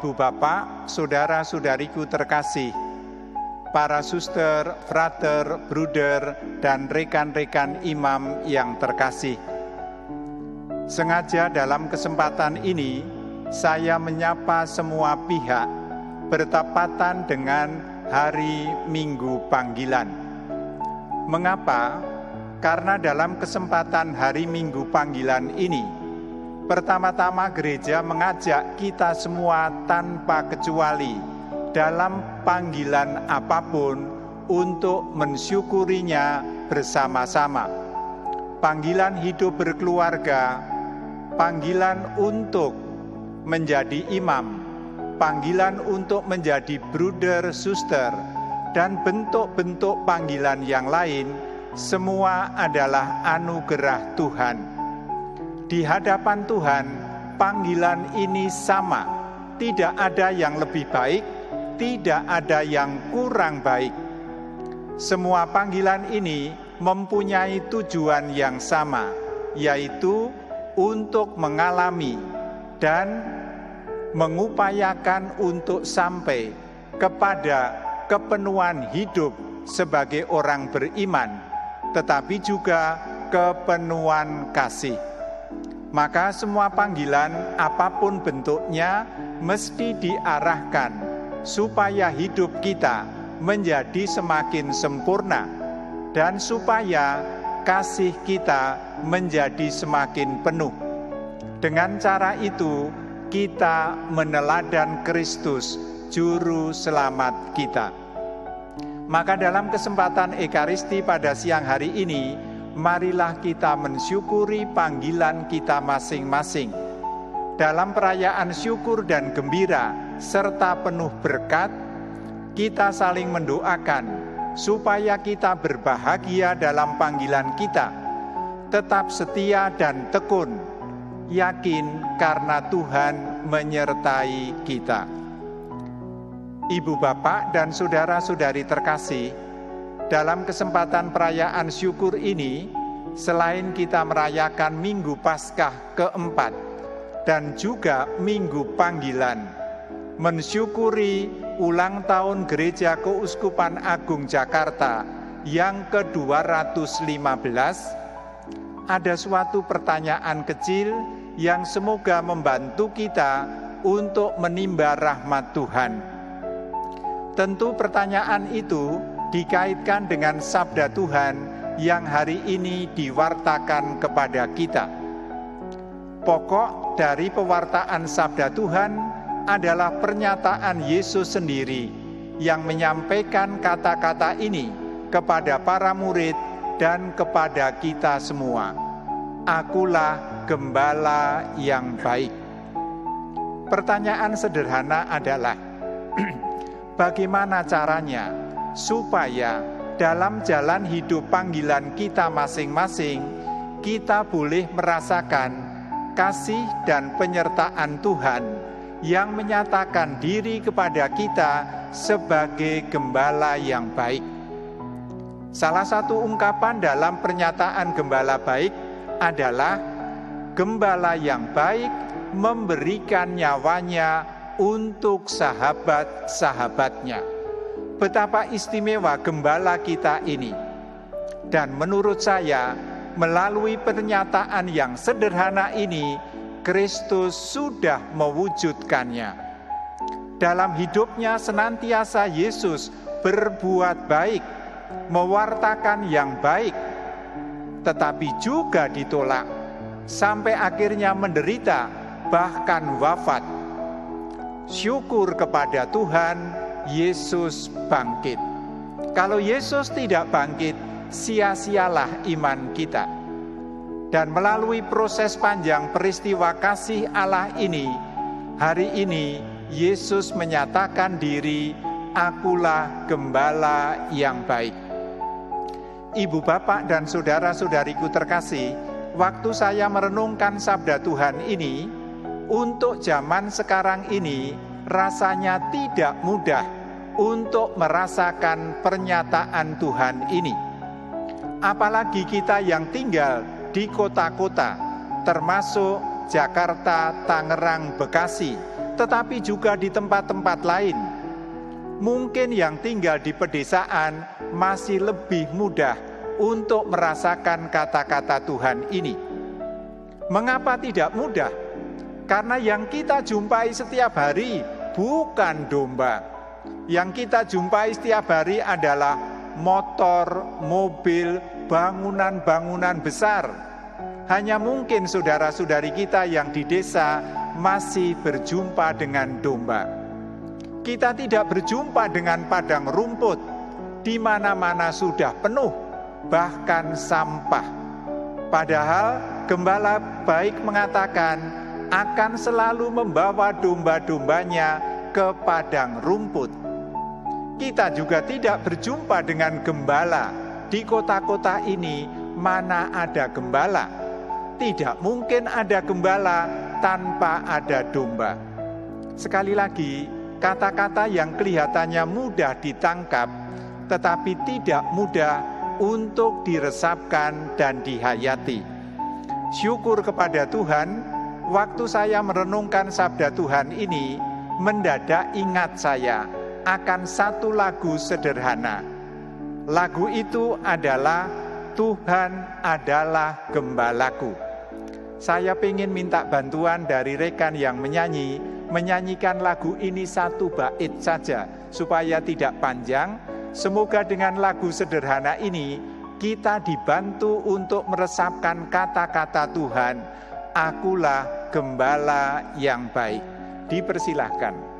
Ibu Bapak, saudara-saudariku terkasih, para suster, frater, bruder, dan rekan-rekan imam yang terkasih. Sengaja dalam kesempatan ini, saya menyapa semua pihak bertepatan dengan hari Minggu Panggilan. Mengapa? Karena dalam kesempatan hari Minggu Panggilan ini, pertama-tama gereja mengajak kita semua tanpa kecuali dalam panggilan apapun untuk mensyukurinya bersama-sama. Panggilan hidup berkeluarga, panggilan untuk menjadi imam, panggilan untuk menjadi bruder, suster, dan bentuk-bentuk panggilan yang lain, semua adalah anugerah Tuhan. Di hadapan Tuhan, panggilan ini sama, tidak ada yang lebih baik, tidak ada yang kurang baik. Semua panggilan ini mempunyai tujuan yang sama, yaitu untuk mengalami dan mengupayakan untuk sampai kepada kepenuhan hidup sebagai orang beriman, tetapi juga kepenuhan kasih. Maka semua panggilan apapun bentuknya mesti diarahkan supaya hidup kita menjadi semakin sempurna dan supaya kasih kita menjadi semakin penuh. Dengan cara itu kita meneladan Kristus, juru selamat kita. Maka dalam kesempatan Ekaristi pada siang hari ini, marilah kita mensyukuri panggilan kita masing-masing. Dalam perayaan syukur dan gembira serta penuh berkat, kita saling mendoakan supaya kita berbahagia dalam panggilan kita, tetap setia dan tekun, yakin karena Tuhan menyertai kita. Ibu bapak dan saudara-saudari terkasih, dalam kesempatan perayaan syukur ini, selain kita merayakan Minggu Paskah keempat dan juga Minggu Panggilan, mensyukuri ulang tahun Gereja Keuskupan Agung Jakarta yang ke-215, ada suatu pertanyaan kecil yang semoga membantu kita untuk menimba rahmat Tuhan. Tentu pertanyaan itu dikaitkan dengan sabda Tuhan yang hari ini diwartakan kepada kita. Pokok dari pewartaan sabda Tuhan adalah pernyataan Yesus sendiri yang menyampaikan kata-kata ini kepada para murid dan kepada kita semua. Akulah gembala yang baik. Pertanyaan sederhana adalah, bagaimana caranya supaya dalam jalan hidup panggilan kita masing-masing, kita boleh merasakan kasih dan penyertaan Tuhan yang menyatakan diri kepada kita sebagai gembala yang baik. Salah satu ungkapan dalam pernyataan gembala baik adalah gembala yang baik memberikan nyawanya untuk sahabat-sahabatnya. Betapa istimewa gembala kita ini. Dan menurut saya, melalui pernyataan yang sederhana ini, Kristus sudah mewujudkannya. Dalam hidupnya senantiasa Yesus berbuat baik, mewartakan yang baik, tetapi juga ditolak, sampai akhirnya menderita, bahkan wafat. Syukur kepada Tuhan, Yesus bangkit. Kalau Yesus tidak bangkit, sia-sialah iman kita. Dan melalui proses panjang peristiwa kasih Allah ini, hari ini Yesus menyatakan diri, akulah gembala yang baik. Ibu bapak dan saudara-saudariku terkasih, waktu saya merenungkan sabda Tuhan ini, untuk zaman sekarang ini rasanya tidak mudah untuk merasakan pernyataan Tuhan ini. Apalagi kita yang tinggal di kota-kota, termasuk Jakarta, Tangerang, Bekasi, tetapi juga di tempat-tempat lain. Mungkin yang tinggal di pedesaan masih lebih mudah untuk merasakan kata-kata Tuhan ini. Mengapa tidak mudah? Karena yang kita jumpai setiap hari bukan domba. Yang kita jumpai setiap hari adalah motor, mobil, bangunan-bangunan besar. Hanya mungkin saudara-saudari kita yang di desa masih berjumpa dengan domba. Kita tidak berjumpa dengan padang rumput, di mana-mana sudah penuh, bahkan sampah. Padahal gembala baik mengatakan akan selalu membawa domba-dombanya ke padang rumput. Kita juga tidak berjumpa dengan gembala. Di kota-kota ini mana ada gembala? Tidak mungkin ada gembala tanpa ada domba. Sekali lagi, kata-kata yang kelihatannya mudah ditangkap, tetapi tidak mudah untuk diresapkan dan dihayati. Syukur kepada Tuhan, waktu saya merenungkan sabda Tuhan ini, mendadak ingat saya akan satu lagu sederhana. Lagu itu adalah Tuhan adalah Gembalaku. Saya ingin minta bantuan dari rekan yang menyanyikan lagu ini satu bait saja, supaya tidak panjang. Semoga dengan lagu sederhana ini, kita dibantu untuk meresapkan kata-kata Tuhan, Akulah Gembala yang baik. Dipersilahkan.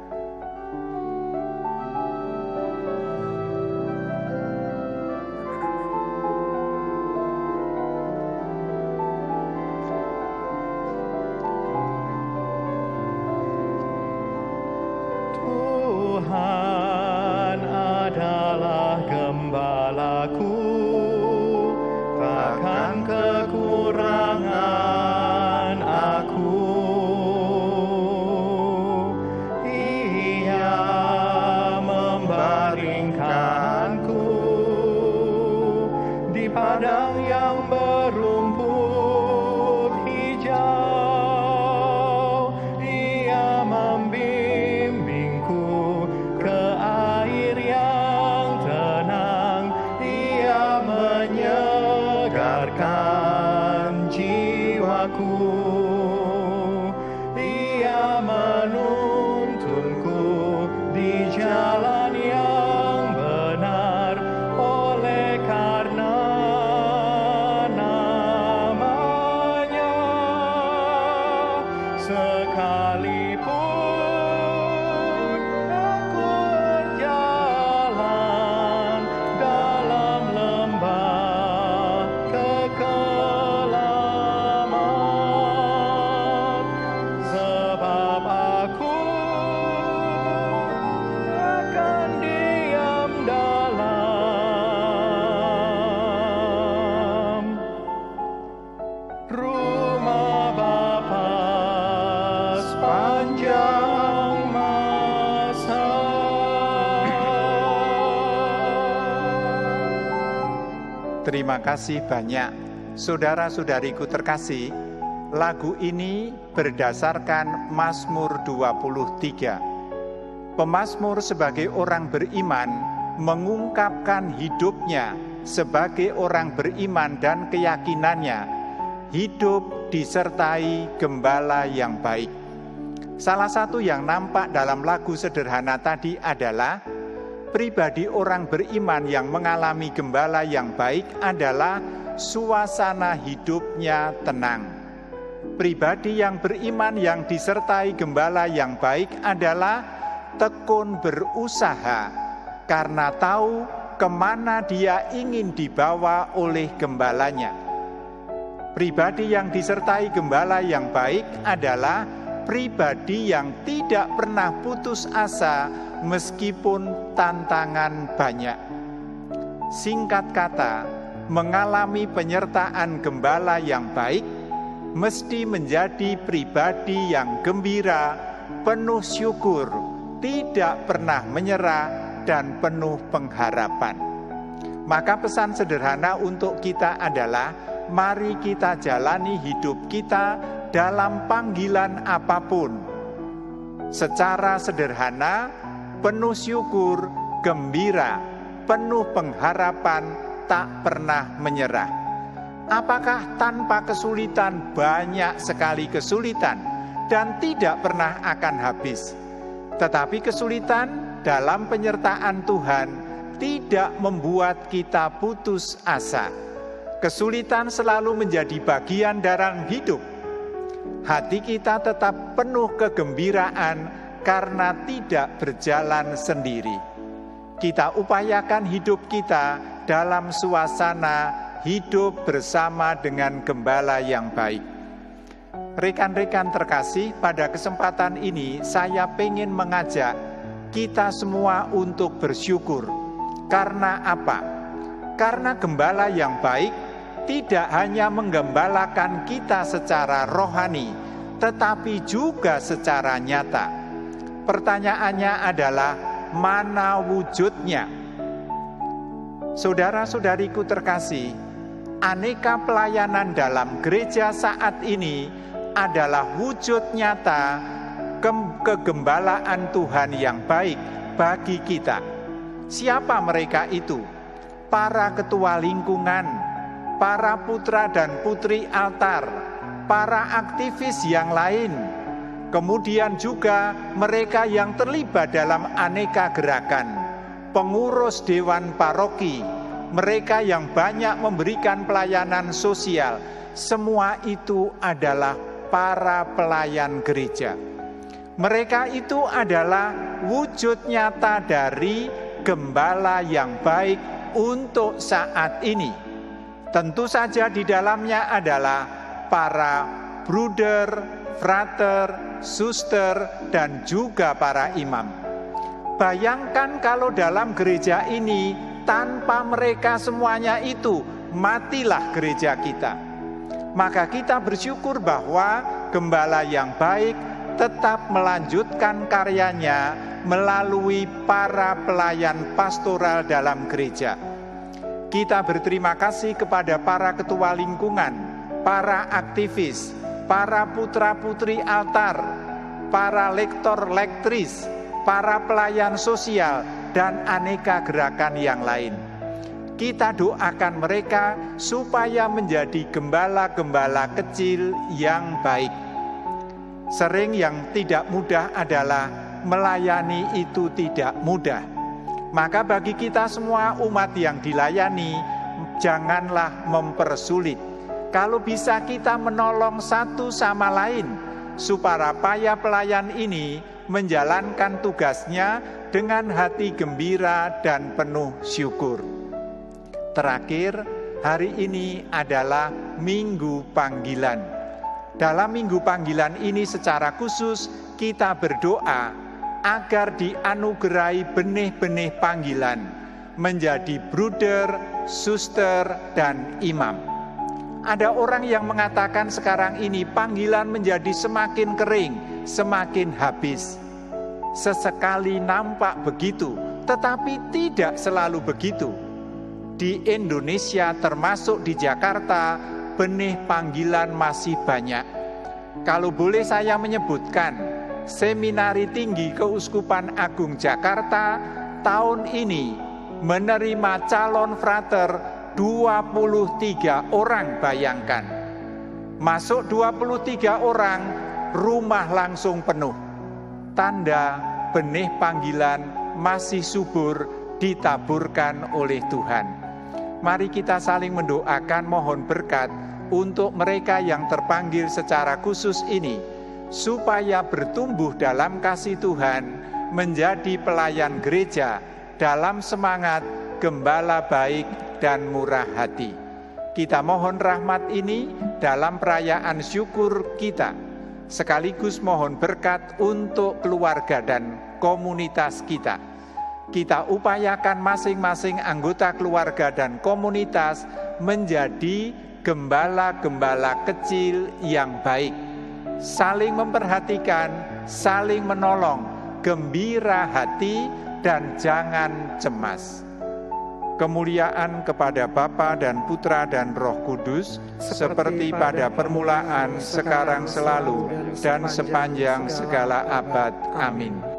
Tuhan adalah gembalaku, takkan kekurangan aku. Ia membaringkanku di padang yang berumput hijau. Ia membimbingku ke air yang tenang. Ia menyegarkan jiwaku. Ia menuntunku di jalan yang benar oleh karena namanya. Sekalipun aku berjalan dalam lembah kekelaman, sebab aku akan diam dalam rumah Bapa sepanjang masa. Terima kasih banyak, saudara-saudariku terkasih. Lagu ini berdasarkan Mazmur 23. Pemazmur sebagai orang beriman mengungkapkan hidupnya sebagai orang beriman dan keyakinannya hidup disertai gembala yang baik. Salah satu yang nampak dalam lagu sederhana tadi adalah pribadi orang beriman yang mengalami gembala yang baik adalah suasana hidupnya tenang. Pribadi yang beriman yang disertai gembala yang baik adalah tekun berusaha karena tahu kemana dia ingin dibawa oleh gembalanya. Pribadi yang disertai gembala yang baik adalah pribadi yang tidak pernah putus asa meskipun tantangan banyak. Singkat kata, mengalami penyertaan gembala yang baik mesti menjadi pribadi yang gembira, penuh syukur, tidak pernah menyerah, dan penuh pengharapan. Maka pesan sederhana untuk kita adalah, mari kita jalani hidup kita dalam panggilan apapun. Secara sederhana, penuh syukur, gembira, penuh pengharapan, tak pernah menyerah. Apakah tanpa kesulitan? Banyak sekali kesulitan dan tidak pernah akan habis. Tetapi kesulitan dalam penyertaan Tuhan tidak membuat kita putus asa. Kesulitan selalu menjadi bagian dalam hidup. Hati kita tetap penuh kegembiraan karena tidak berjalan sendiri. Kita upayakan hidup kita dalam suasana hidup bersama dengan gembala yang baik. Rekan-rekan terkasih, pada kesempatan ini saya ingin mengajak kita semua untuk bersyukur. Karena apa? Karena gembala yang baik tidak hanya menggembalakan kita secara rohani, tetapi juga secara nyata. Pertanyaannya adalah, mana wujudnya? Saudara-saudariku terkasih, aneka pelayanan dalam gereja saat ini adalah wujud nyata kegembalaan Tuhan yang baik bagi kita. Siapa mereka itu? Para ketua lingkungan, para putra dan putri altar, para aktivis yang lain, kemudian juga mereka yang terlibat dalam aneka gerakan, pengurus dewan paroki, mereka yang banyak memberikan pelayanan sosial. Semua itu adalah para pelayan gereja. Mereka itu adalah wujud nyata dari gembala yang baik untuk saat ini. Tentu saja di dalamnya adalah para bruder, frater, suster, dan juga para imam. Bayangkan kalau dalam gereja ini tanpa mereka semuanya itu, matilah gereja kita. Maka kita bersyukur bahwa gembala yang baik tetap melanjutkan karyanya melalui para pelayan pastoral dalam gereja. Kita berterima kasih kepada para ketua lingkungan, para aktivis, para putra-putri altar, para lektor-lektris, para pelayan sosial, dan aneka gerakan yang lain. Kita doakan mereka supaya menjadi gembala-gembala kecil yang baik. Sering yang tidak mudah adalah melayani itu tidak mudah. Maka bagi kita semua umat yang dilayani, janganlah mempersulit. Kalau bisa kita menolong satu sama lain, supaya para pelayan ini menjalankan tugasnya dengan hati gembira dan penuh syukur. Terakhir, hari ini adalah Minggu Panggilan. Dalam Minggu Panggilan ini secara khusus kita berdoa agar dianugerahi benih-benih panggilan menjadi bruder, suster, dan imam. Ada orang yang mengatakan sekarang ini panggilan menjadi semakin kering, semakin habis. Sesekali nampak begitu, tetapi tidak selalu begitu. Di Indonesia termasuk di Jakarta, benih panggilan masih banyak. Kalau boleh saya menyebutkan, Seminari Tinggi Keuskupan Agung Jakarta tahun ini menerima calon frater 23 orang, bayangkan. Masuk 23 orang, rumah langsung penuh. Tanda benih panggilan masih subur ditaburkan oleh Tuhan. Mari kita saling mendoakan, mohon berkat untuk mereka yang terpanggil secara khusus ini, supaya bertumbuh dalam kasih Tuhan, menjadi pelayan gereja dalam semangat gembala baik dan murah hati. Kita mohon rahmat ini dalam perayaan syukur kita, sekaligus mohon berkat untuk keluarga dan komunitas kita. Kita upayakan masing-masing anggota keluarga dan komunitas menjadi gembala-gembala kecil yang baik, saling memperhatikan, saling menolong, gembira hati, dan jangan cemas. Kemuliaan kepada Bapa dan Putra dan Roh Kudus, seperti pada permulaan, sekarang, selalu, dan sepanjang segala abad. Amin.